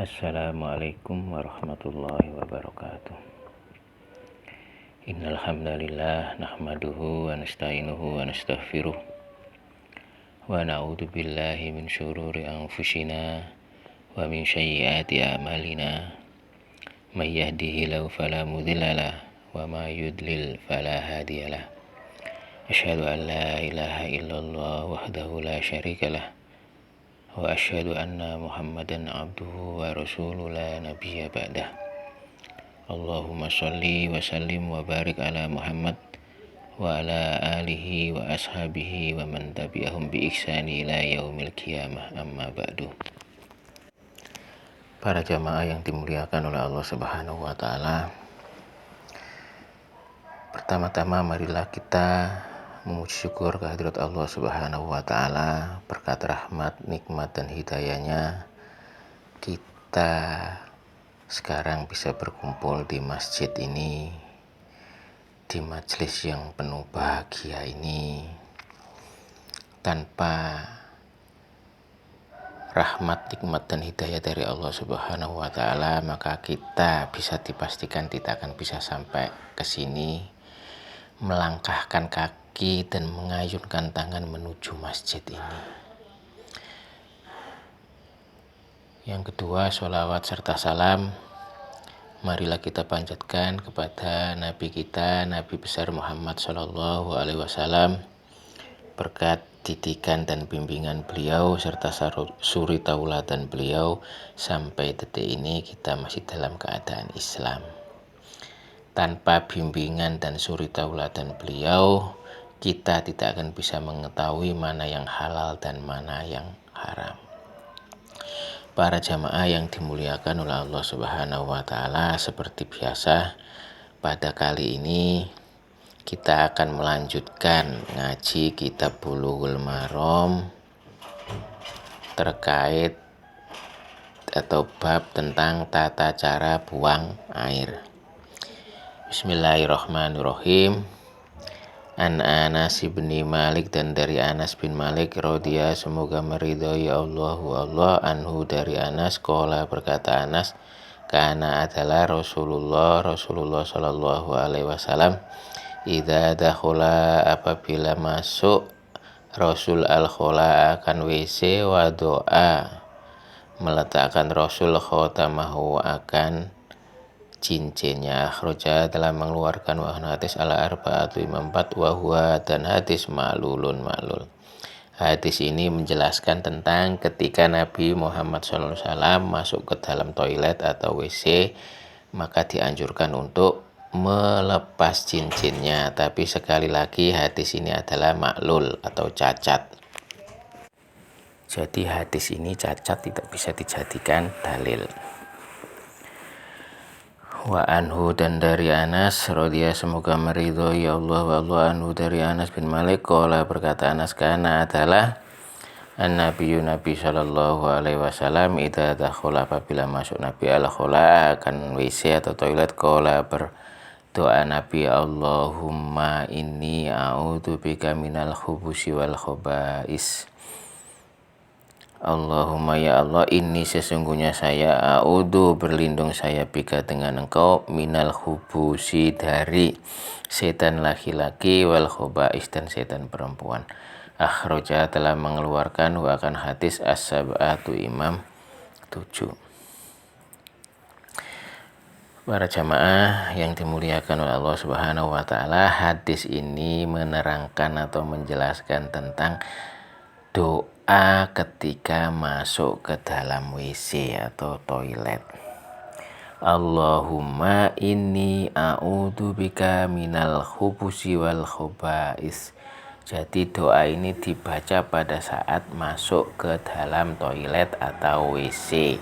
Assalamualaikum warahmatullahi wabarakatuh. Innal hamdalillah nahmaduhu wa nasta'inuhu wa nastaghfiruh wa na'udzu billahi min syururi anfusina wa min sayyiati a'malina. May yahdihillahu fala mudhillalah wa may yudlil fala hadiyalah. Asyhadu an la ilaha illallah wahdahu la syarikalah wa asyhadu anna Muhammadan abduhu wa rasuluhu la nabiyya ba'dah. Allahumma sholli wa sallim wa barik ala Muhammad wa ala alihi wa ashabihi wa man tabi'ahum bi ihsani ila yaumil qiyamah, amma ba'du. Para jamaah yang dimuliakan oleh Allah Subhanahu wa taala, pertama-tama marilah kita memuji syukur kehadirat Allah Subhanahu wa taala, berkat rahmat, nikmat dan hidayahnya kita sekarang bisa berkumpul di masjid ini, di majelis yang penuh bahagia ini. Tanpa rahmat, nikmat dan hidayah dari Allah Subhanahu wa taala, maka kita bisa dipastikan tidak akan bisa sampai ke sini, melangkahkan kaki dan mengayunkan tangan menuju masjid ini. Yang kedua, sholawat serta salam marilah kita panjatkan kepada Nabi kita, Nabi besar Muhammad Sallallahu Alaihi Wasallam. Berkat didikan dan bimbingan beliau serta suri tauladan beliau, sampai detik ini kita masih dalam keadaan Islam. Tanpa bimbingan dan suri tauladan beliau, kita tidak akan bisa mengetahui mana yang halal dan mana yang haram. Para jamaah yang dimuliakan oleh Allah Subhanahu wa taala, seperti biasa pada kali ini kita akan melanjutkan ngaji kitab Bulughul Maram terkait atau bab tentang tata cara buang air. Bismillahirrahmanirrahim. An Anas bin Malik, dan dari Anas bin Malik radhiyallahu, semoga meridhai Allah anhu, dari Anas qala, berkata Anas, kana adalah Rasulullah sallallahu alaihi wasallam, idza dakhala, apabila masuk Rasul al-khola akan WC, wa doa, meletakkan Rasul khotamahu akan cincinnya, akhraja, telah mengeluarkan hadis ala arba'atu imam 4, wa huwa, dan hadis ma'lulun ma'lul. Hadis ini menjelaskan tentang ketika Nabi Muhammad SAW masuk ke dalam toilet atau WC, maka dianjurkan untuk melepas cincinnya. Tapi sekali lagi hadis ini adalah ma'lul atau cacat. Jadi hadis ini cacat, tidak bisa dijadikan dalil. Wa anhu, dan dari Anas radhiyallahu, semoga meridhai Allah anhu, dari Anas bin Malik qala, berkata Anas, kana adalah an-nabiyyu, Nabi sallallahu alaihi wasallam, idza dakhala, apabila masuk Nabi al-khola akan WC atau toilet, qala, berdoa Nabi, Allahumma inni a'udzubika minal khubusi wal khaba'is. Allahumma, ya Allah, ini sesungguhnya saya, a'udzu, berlindung saya, bika, dengan engkau, minal khubusi, dari setan laki-laki, wal khaba'is, dan setan perempuan. Akhraja, telah mengeluarkan akan hadis as-sab'atu imam 7. Para jamaah yang dimuliakan oleh Allah Subhanahu wa taala, hadis ini menerangkan atau menjelaskan tentang doa ketika masuk ke dalam WC atau toilet. Allahumma inni a'udzubika minal khubusi wal khaba'is. Jadi doa ini dibaca pada saat masuk ke dalam toilet atau WC.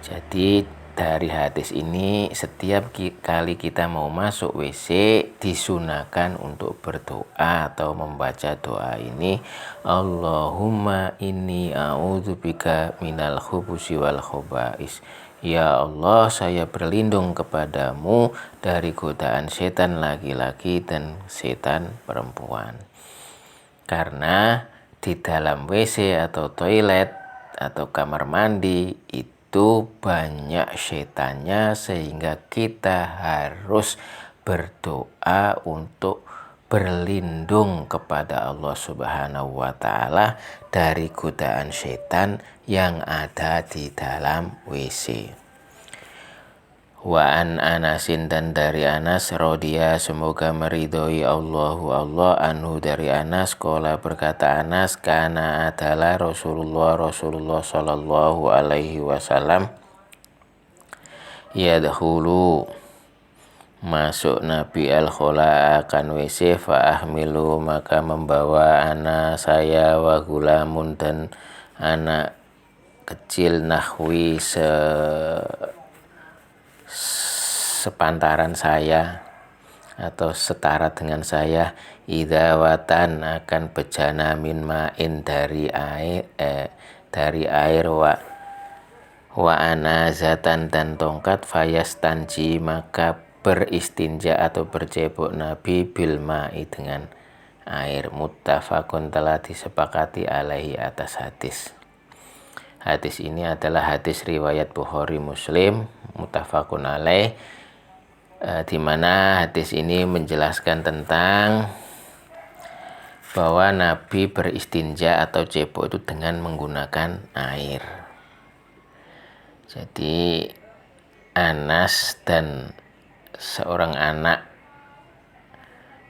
Jadi dari hadis ini, setiap kali kita mau masuk WC disunahkan untuk berdoa atau membaca doa ini, Allahumma inni a'udzubika minal khubusi wal khaba'is. Ya Allah, saya berlindung kepadamu dari godaan setan laki-laki dan setan perempuan. Karena di dalam WC atau toilet atau kamar mandi itu itu banyak setannya, sehingga kita harus berdoa untuk berlindung kepada Allah Subhanahu wa Ta'ala dari godaan setan yang ada di dalam WC. Wa an Anasin, dan dari Anas, radhiya semoga meridhoi Allah anhu dari Anas, qala berkata Anas, kana adalah Rasulullah sallallahu alaihi wasallam yadkhulu masuk Nabi al-khola akan WC, fa ahmilu maka membawa anak saya, wa gulamun dan anak kecil, nahwi sepantaran saya atau setara dengan saya, idawatan akan bejana min ma'in dari air, wa anazatan dan tongkat, fayastanji maka beristinja atau bercebok Nabi bil ma'i dengan air. Muttafaqun telah disepakati alaihi atas hadis. Hadis ini adalah hadis riwayat Bukhari Muslim, muttafaqun alaih, di mana hadis ini menjelaskan tentang bahwa Nabi beristinja atau cebok itu dengan menggunakan air. Jadi Anas dan seorang anak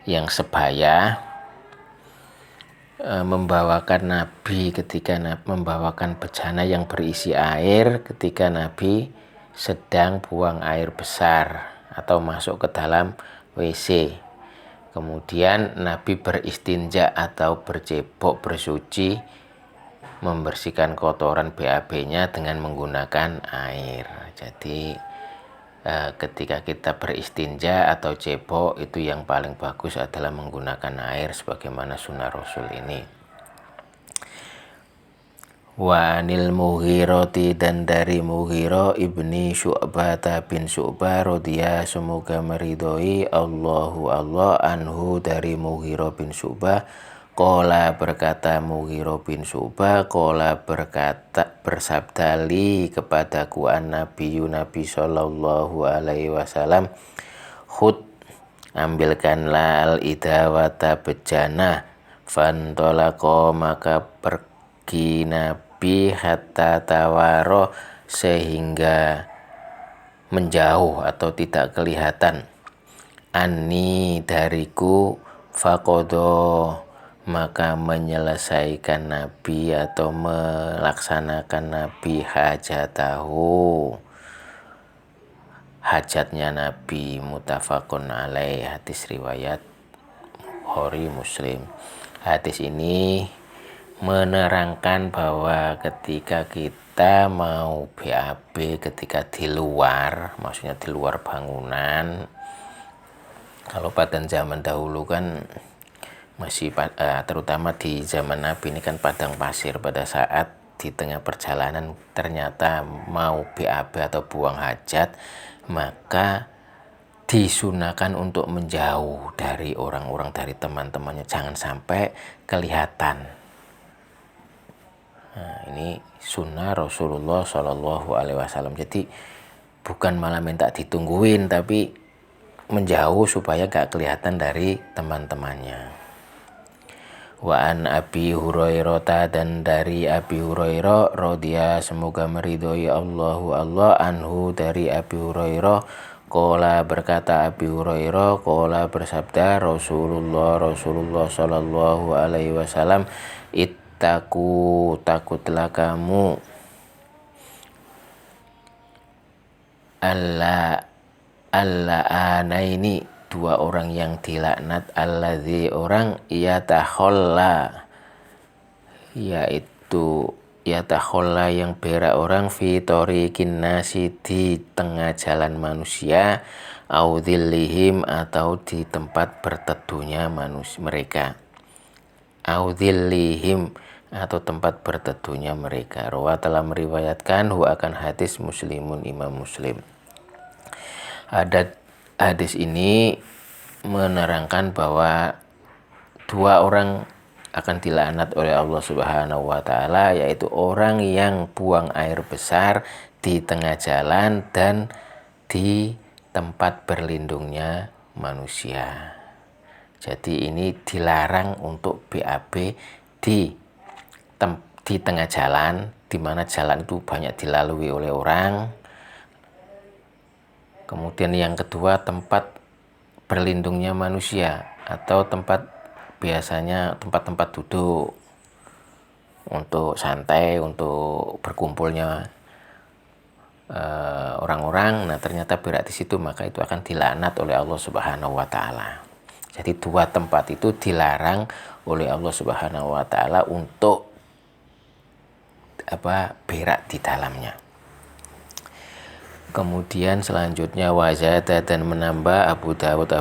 yang sebaya membawakan Nabi ketika membawakan bejana yang berisi air ketika Nabi sedang buang air besar atau masuk ke dalam WC. Kemudian Nabi beristinja atau bercebok, bersuci, membersihkan kotoran BAB-nya dengan menggunakan air. Jadi ketika kita beristinja atau cebok, itu yang paling bagus adalah menggunakan air sebagaimana sunnah Rasul ini. Wa anil Mughirati, dan dari Mughirah ibni Syu'bah bin Syu'bah, radhiya semoga meridhoi Allah anhu dari Mughirah bin Syu'bah, qala berkata Mughirah bin Syu'bah, qala bersabdali kepadaku Nabi sallallahu alaihi wasallam, khud ambilkanlah al-idawata bejana, fantolako maka pergi Nabi hatta tawaro sehingga menjauh atau tidak kelihatan, anni dariku, faqodo maka menyelesaikan Nabi atau melaksanakan Nabi hajatahu hajatnya Nabi. Muttafaqun alaih, hadis riwayat Bukhari Muslim. Hadis ini menerangkan bahwa ketika kita mau BAB, ketika di luar, maksudnya di luar bangunan, kalau pada zaman dahulu kan masih terutama di zaman Nabi ini kan padang pasir, pada saat di tengah perjalanan ternyata mau BAB atau buang hajat, maka disunahkan untuk menjauh dari orang-orang, dari teman-temannya, jangan sampai kelihatan. Nah, ini sunnah Rasulullah Shallallahu Alaihi Wasallam. Jadi bukan malah minta ditungguin, tapi menjauh supaya gak kelihatan dari teman-temannya. Wa an Abi Hurairah, dan dari Abi Hurairah, radhiya semoga meridhoi Allah anhu dari Abi Hurairah, qala berkata Abi Hurairah, qala bersabda Rasulullah sallallahu alaihi wasallam, ittaqu takutlah kamu, anaini dua orang yang dilaknat, alladzi orang yatakhalla yaitu yatakhalla yang berak orang, fi tariqin nasi di tengah jalan manusia, au dhillihim atau di tempat berteduhnya manusia mereka, au dhillihim atau tempat berteduhnya mereka. Rawa telah meriwayatkan akan hadis Muslimun, Imam Muslim. Ada hadis ini menerangkan bahwa dua orang akan dilaknat oleh Allah Subhanahu wa taala, yaitu orang yang buang air besar di tengah jalan dan di tempat berlindungnya manusia. Jadi ini dilarang untuk BAB di tengah jalan, di mana jalan itu banyak dilalui oleh orang. Kemudian yang kedua, tempat berlindungnya manusia atau biasanya tempat-tempat duduk untuk santai, untuk berkumpulnya orang-orang. Nah, ternyata berak di situ, maka itu akan dilaknat oleh Allah Subhanahu wa taala. Jadi dua tempat itu dilarang oleh Allah Subhanahu wa taala untuk berak di dalamnya. Kemudian selanjutnya wazada, dan menambah Abu Dawud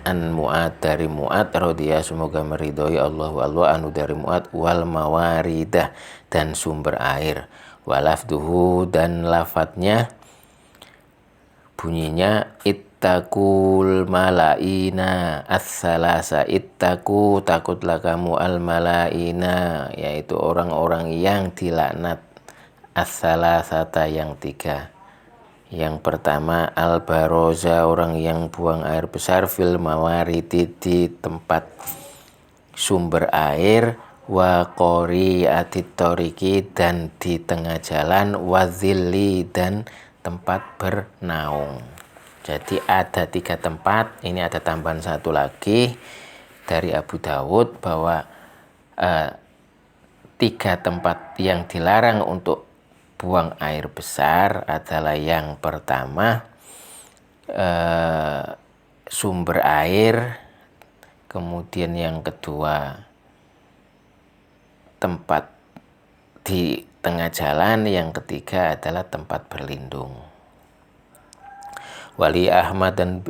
an Mu'ad, dari Mu'ad radhiyallahu, semoga meridhoi Allah anu dari Mu'ad, wal mawaridah, dan sumber air, walafduhu, dan lafadznya bunyinya ittaqul malaina as-salasa, ittaqu, takutlah kamu al malaina, yaitu orang-orang yang dilaknat, as-salasata, yang tiga. Yang pertama al-baroza, orang yang buang air besar, fil mawaridi, di tempat sumber air, wa qori'atit thoriqi, dan di tengah jalan, wa zilli, dan tempat bernaung. Jadi ada 3 tempat. Ini ada tambahan satu lagi dari Abu Dawud bahwa 3 tempat yang dilarang untuk buang air besar adalah yang pertama sumber air, kemudian yang kedua tempat di tengah jalan, yang ketiga adalah tempat berlindung. Wali Ahmad, dan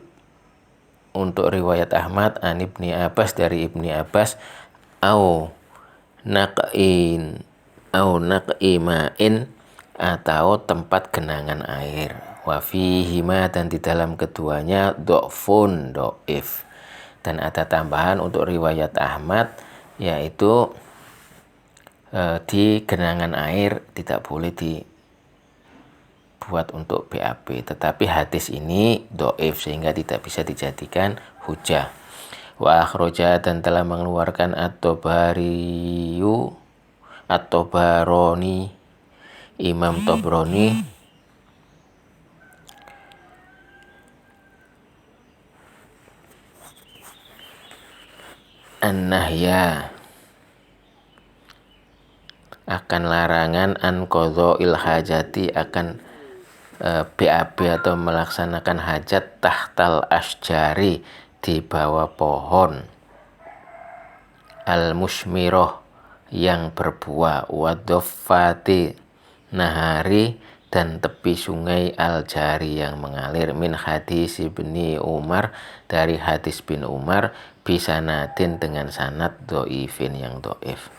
untuk riwayat Ahmad, an Ibni Abbas, dari Ibni Abbas, au naq'ima'in, atau tempat genangan air, wa fihima, dan di dalam keduanya do'fun, do'if. Dan ada tambahan untuk riwayat Ahmad, yaitu di genangan air tidak boleh dibuat untuk BAB, tetapi hadis ini do'if sehingga tidak bisa dijadikan hujah. Wa akhroja, dan telah mengeluarkan at-Tabarani, Imam Tabrani, an-nahya, akan larangan, an qadha'il hajati, akan BAB atau melaksanakan hajat, tahtal asjari, di bawah pohon, al-musmiroh, yang berbuah, wadoffati, nahari, dan tepi sungai, al-jari, yang mengalir, min hadis ibni Umar, dari hadis bin Umar, bisanadin, dengan sanad do'ifin, yang do'if.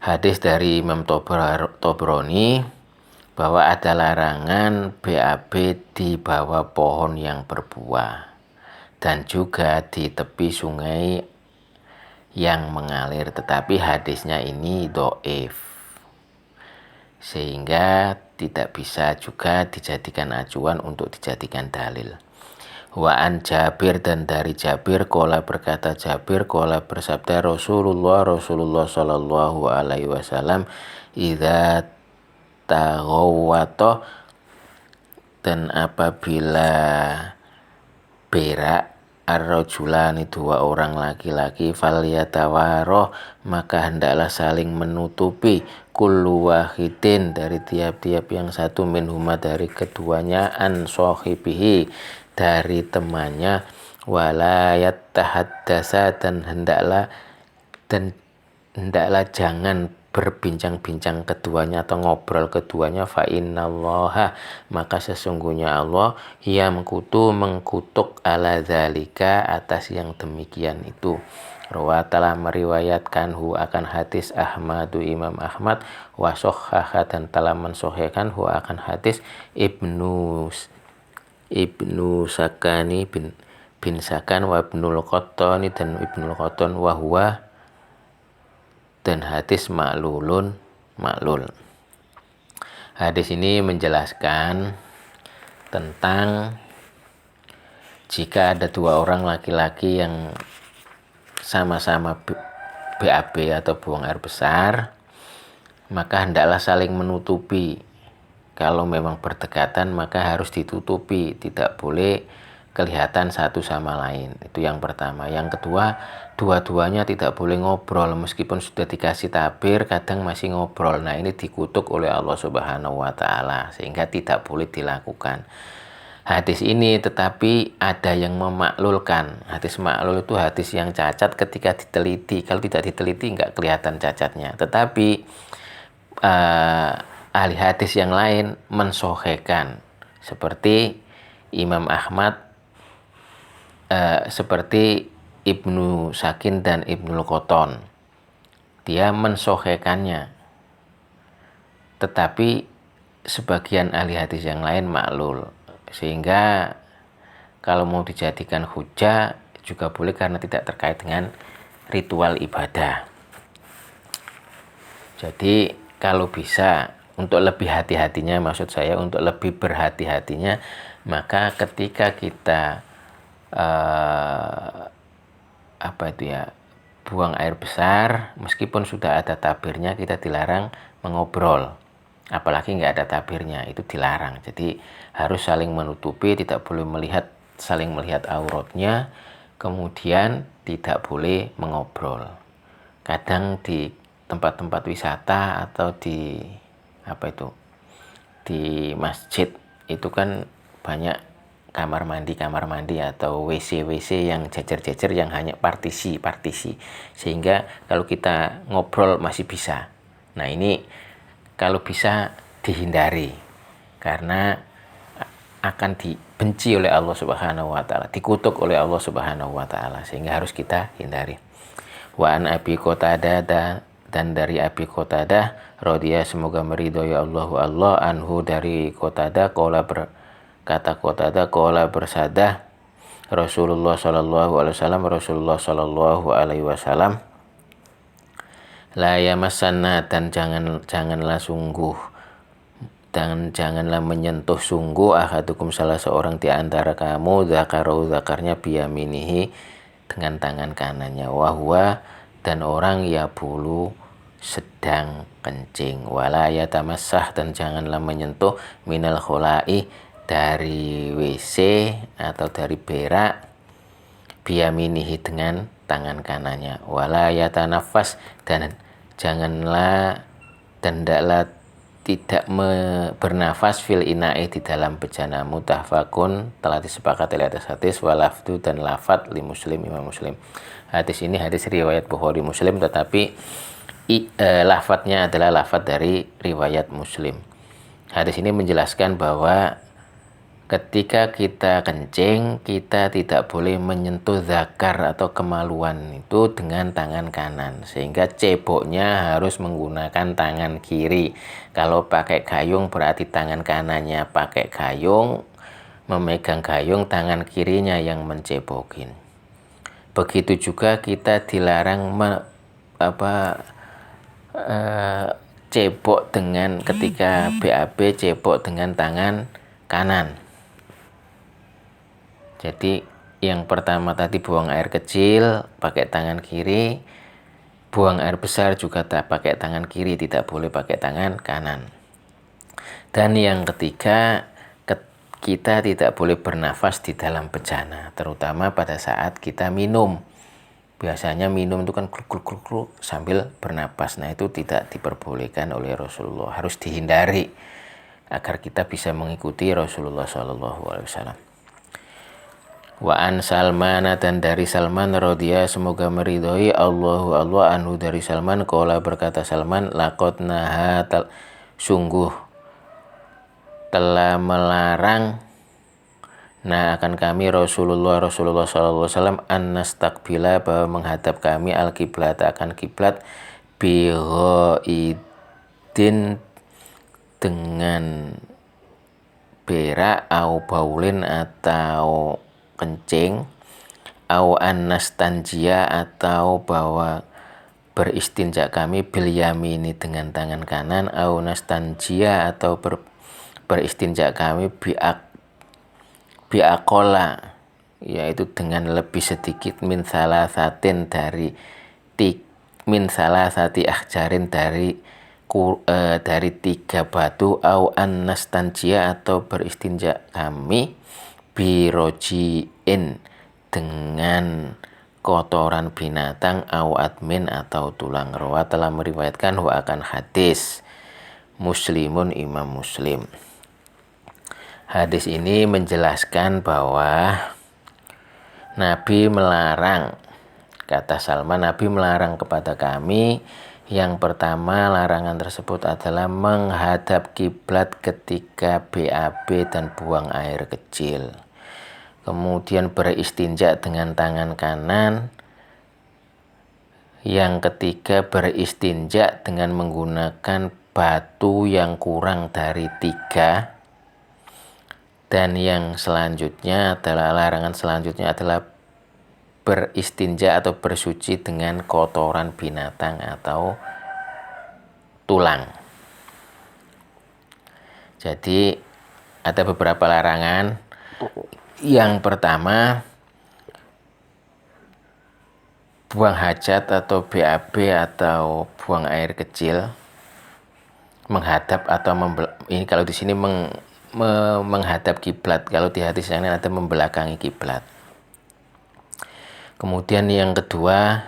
Hadis dari Imam Tabrani bahwa ada larangan BAB di bawah pohon yang berbuah dan juga di tepi sungai yang mengalir, tetapi hadisnya ini do'if sehingga tidak bisa juga dijadikan acuan untuk dijadikan dalil. Wa an Jabir, dan dari Jabir, qala, berkata Jabir, qala, bersabda Rasulullah sallallahu alaihi wasallam, idza taghawwata, dan apabila berak, ar-rajulani, 2 orang laki-laki, falyatawaroh, maka hendaklah saling menutupi, kullu wahidin, dari tiap-tiap yang satu, minhuma, dari keduanya, an sohibihi, dari temannya, walayat tahaddasa, dan hendaklah jangan berbincang-bincang keduanya atau ngobrol keduanya, fa innallaha, maka sesungguhnya Allah, yamkutu, mengkutuk, ala dzalika, atas yang demikian itu. Rawa, telah meriwayatkan akan hadis Ahmadu, Imam Ahmad, wa sahhaha, dan telah mensahihkan akan hadis Ibnu Sakani bin Sakan, wa Ibnul Qattani, dan Ibnul Qattan, wa huwa dan hadis maklul. Hadis ini menjelaskan tentang jika ada dua orang laki-laki yang sama-sama BAB atau buang air besar, maka hendaklah saling menutupi. Kalau memang berdekatan maka harus ditutupi, tidak boleh kelihatan satu sama lain. Itu yang pertama. Yang kedua, dua-duanya tidak boleh ngobrol, meskipun sudah dikasih tabir kadang masih ngobrol. Nah, ini dikutuk oleh Allah Subhanahu wa taala sehingga tidak boleh dilakukan. Hadis ini tetapi ada yang memaklulkan. Hadis maklul itu hadis yang cacat ketika diteliti. Kalau tidak diteliti nggak kelihatan cacatnya. Tetapi ahli hadis yang lain mensohekan, seperti Imam Ahmad, seperti Ibnu Sakin dan Ibnul Qoton. Dia mensohekannya. Tetapi sebagian ahli hadis yang lain maklul. Sehingga kalau mau dijadikan hujah juga boleh karena tidak terkait dengan ritual ibadah. Jadi kalau bisa untuk lebih hati-hatinya, maksud saya untuk lebih berhati-hatinya, maka ketika kita buang air besar, meskipun sudah ada tabirnya, kita dilarang mengobrol. Apalagi nggak ada tabirnya, itu dilarang. Jadi harus saling menutupi, tidak boleh saling melihat auratnya, kemudian tidak boleh mengobrol. Kadang di tempat-tempat wisata atau di masjid itu kan banyak kamar mandi atau WC yang jejer-jejer yang hanya partisi, sehingga kalau kita ngobrol masih bisa. Nah, ini kalau bisa dihindari karena akan dibenci oleh Allah Subhanahu wa taala, dikutuk oleh Allah Subhanahu wa taala, sehingga harus kita hindari. Wa an Abi Qatadah, dan dari Abi Qatadah radhiyallahu, semoga meridhoi Allah anhu, dari Qatadah, kata Qatadah, qala bersabda Rasulullah sallallahu alaihi wasallam, la yamassanna, dan janganlah menyentuh sungguh ahadukum, salah seorang di antara kamu, zakarnya biyaminihi, dengan tangan kanannya, wahwa, dan orang ya bulu sedang kencing, wala yatamassah, dan janganlah menyentuh minal khola'i, dari WC atau dari berak, biyaminihi, dengan tangan kanannya, wala yatanafas, dan hendaklah tidak bernafas fil ina'i, di dalam bejana. Muttafaqun, telah disepakati oleh atas hadis, walafdu, dan lafad li Muslim, Imam Muslim. Hadis ini hadis riwayat Bukhari Muslim, tetapi lafadnya adalah lafad dari riwayat Muslim. Hadis ini menjelaskan bahwa ketika kita kencing, kita tidak boleh menyentuh zakar atau kemaluan itu dengan tangan kanan, sehingga ceboknya harus menggunakan tangan kiri. Kalau pakai gayung berarti tangan kanannya pakai gayung, memegang gayung, tangan kirinya yang mencebokin. Begitu juga kita dilarang cebok dengan, ketika BAB, cebok dengan tangan kanan. Jadi yang pertama tadi buang air kecil pakai tangan kiri, buang air besar juga tak pakai tangan kiri, tidak boleh pakai tangan kanan. Dan yang ketiga, kita tidak boleh bernafas di dalam bejana, terutama pada saat kita minum. Biasanya minum itu kan gluk sambil bernapas. Nah, itu tidak diperbolehkan oleh Rasulullah, harus dihindari agar kita bisa mengikuti Rasulullah SAW. Wa an Salman, dan dari Salman radhiyallahu, semoga meridhoi Allah anhu, dari Salman, qala berkata Salman, laqad naha, sungguh telah melarang akan kami Rasulullah sallallahu alaihi wasallam, an nastaqbila, bahwa menghadap kami al-qiblat, akan kiblat, bi ghaidin, dengan berak, au baulin, atau kencing, au an nastanjia, atau bahwa beristinja kami bil yamini dengan tangan kanan, au nastanjia atau beristinja kami biakola, yaitu dengan lebih sedikit min salasatin min salasati ahjarin dari 3 batu, au an nastanjia atau beristinja kami birojiin dengan kotoran binatang, au admin atau tulang. Rawa telah meriwayatkan akan hadis Muslimun, Imam Muslim. Hadis ini menjelaskan bahwa Nabi melarang, kata Salman, Nabi melarang kepada kami. Yang pertama, larangan tersebut adalah menghadap kiblat ketika BAB dan buang air kecil. Kemudian beristinja dengan tangan kanan. Yang ketiga, beristinja dengan menggunakan batu yang kurang dari 3. Dan yang selanjutnya adalah, larangan selanjutnya adalah beristinja atau bersuci dengan kotoran binatang atau tulang. Jadi ada beberapa larangan. Yang pertama, buang hajat atau BAB atau buang air kecil menghadap atau ini kalau di sini menghadap kiblat, kalau di hadis yang lain ada membelakangi kiblat. Kemudian yang kedua,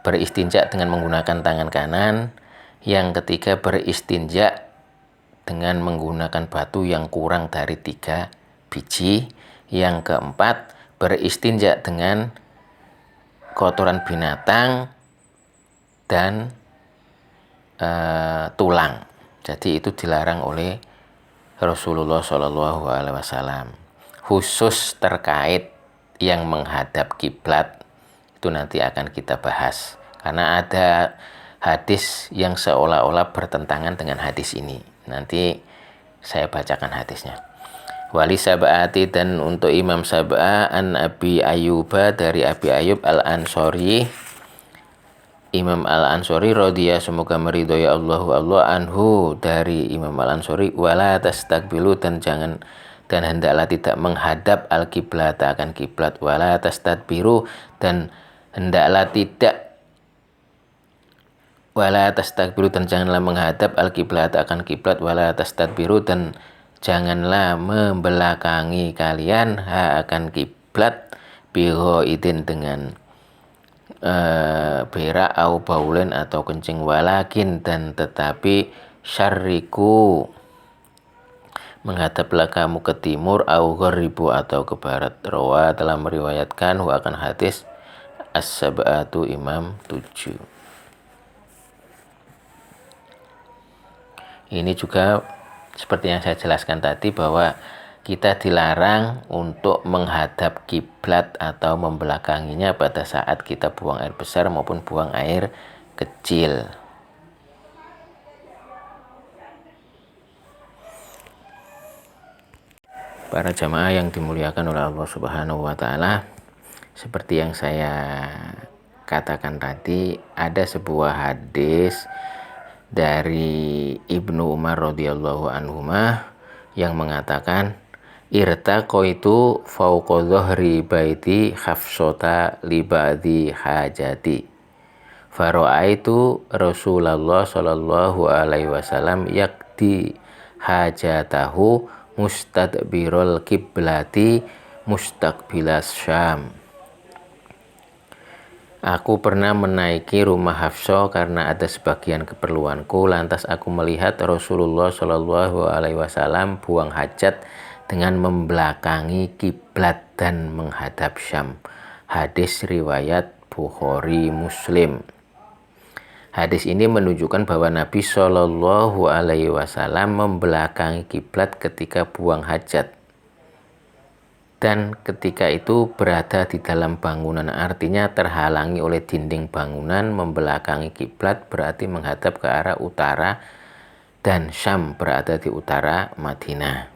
beristinja dengan menggunakan tangan kanan. Yang ketiga, beristinja dengan menggunakan batu yang kurang dari 3 biji. Yang keempat, beristinja dengan kotoran binatang dan tulang. Jadi itu dilarang oleh Rasulullah SAW. Khusus terkait yang menghadap kiblat itu nanti akan kita bahas, karena ada hadis yang seolah-olah bertentangan dengan hadis ini. Nanti saya bacakan hadisnya. Wali Sab'ati, dan untuk Imam Sab'ah, an Abi Ayyuba, dari Abi Ayyub al-Ansori, Imam al-Ansori radhiyallahu, semoga meridhoi Allah anhu, dari Imam al-Ansori, wala tastakbilu, dan hendaklah tidak menghadap al-kiblat akan kiblat, wala tastadbiru, dan hendaklah tidak wala tastakbiru, dan janganlah menghadap al-kiblat akan kiblat, wala tastadbiru, dan janganlah membelakangi kalian akan kiblat, bighaidin dengan berak, au baulen atau kencing, walakin, dan tetapi, syarriku, menghadaplah kamu ke timur, au gharibu, atau ke barat. Rawa telah meriwayatkan akan hadis as-sab'atu, Imam 7. Ini juga seperti yang saya jelaskan tadi, bahwa kita dilarang untuk menghadap kiblat atau membelakanginya pada saat kita buang air besar maupun buang air kecil. Para jamaah yang dimuliakan oleh Allah Subhanahu wa Ta'ala, seperti yang saya katakan tadi, ada sebuah hadis dari Ibnu Umar radhiyallahu anhuma yang mengatakan, irtaqaitu fauqa dhahri baiti khafsota li ba'di hajati, fara'aitu Rasulullah sallallahu alaihi wasallam yakdi hajatahu mustadbirul kiblati mustaqbilas Syam. Aku pernah menaiki rumah Hafsah karena ada sebagian keperluanku, lantas aku melihat Rasulullah Shallallahu Alaihi Wasallam buang hajat dengan membelakangi kiblat dan menghadap Syam. Hadis riwayat Bukhari Muslim. Hadis ini menunjukkan bahwa Nabi Shallallahu Alaihi Wasallam membelakangi kiblat ketika buang hajat, dan ketika itu berada di dalam bangunan, artinya terhalangi oleh dinding bangunan. Membelakangi kiblat berarti menghadap ke arah utara, dan Syam berada di utara Madinah.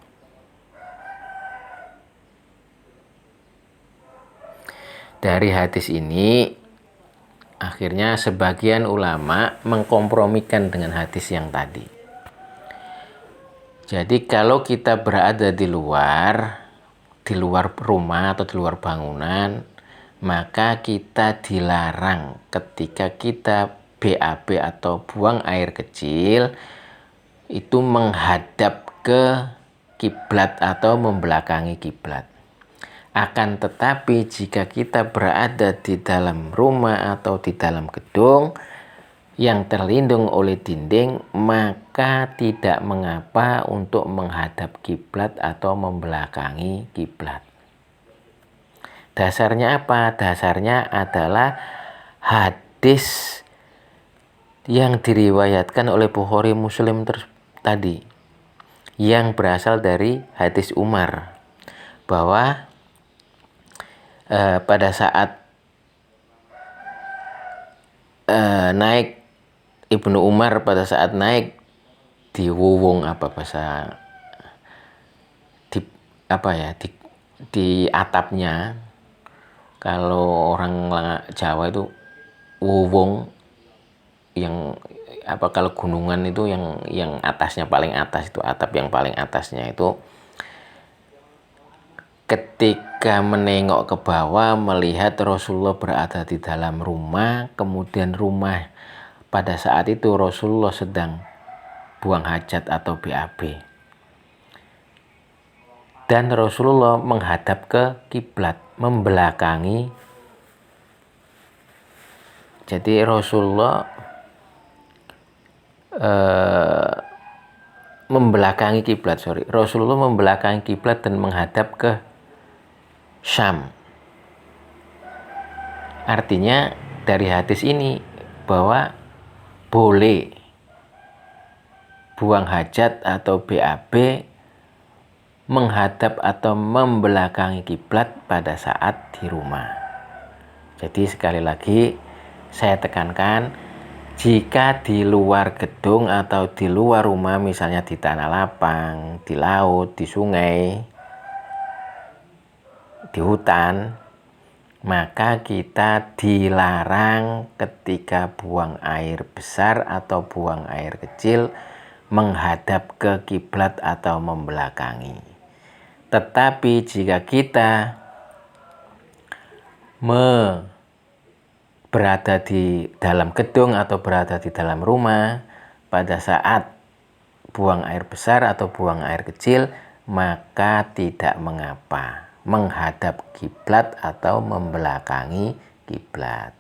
Dari hadis ini akhirnya sebagian ulama mengkompromikan dengan hadis yang tadi. Jadi kalau kita berada di luar rumah atau di luar bangunan, maka kita dilarang ketika kita BAB atau buang air kecil itu menghadap ke kiblat atau membelakangi kiblat. Akan tetapi jika kita berada di dalam rumah atau di dalam gedung yang terlindung oleh dinding, maka tidak mengapa untuk menghadap kiblat atau membelakangi kiblat. Dasarnya apa? Dasarnya adalah hadis yang diriwayatkan oleh Bukhari Muslim tadi, yang berasal dari hadis Umar, bahwa pada saat naik Ibnu Umar pada saat naik di wuwung di atapnya. Kalau orang Jawa itu wuwung, yang kalau gunungan itu yang atasnya paling atas, itu atap yang paling atasnya itu, ketika menengok ke bawah melihat Rasulullah berada di dalam rumah, kemudian rumah pada saat itu Rasulullah sedang buang hajat atau BAB, dan Rasulullah menghadap ke kiblat, membelakangi. Jadi Rasulullah membelakangi kiblat, Rasulullah membelakangi kiblat dan menghadap ke Syam. Artinya dari hadis ini bahwa boleh buang hajat atau BAB menghadap atau membelakangi kiblat pada saat di rumah. Jadi sekali lagi saya tekankan, jika di luar gedung atau di luar rumah, misalnya di tanah lapang, di laut, di sungai, di hutan, maka kita dilarang ketika buang air besar atau buang air kecil menghadap ke kiblat atau membelakangi. Tetapi jika kita berada di dalam gedung atau berada di dalam rumah, pada saat buang air besar atau buang air kecil, maka tidak mengapa menghadap kiblat atau membelakangi kiblat.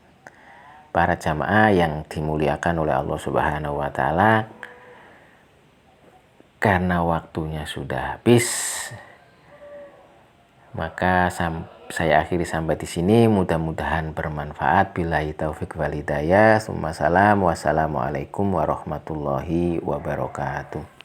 Para jamaah yang dimuliakan oleh Allah Subhanahu wa taala, karena waktunya sudah habis, maka saya akhiri sampai di sini. Mudah-mudahan bermanfaat. Billahi taufik wal hidayah. Wassalamualaikum warahmatullahi wabarakatuh.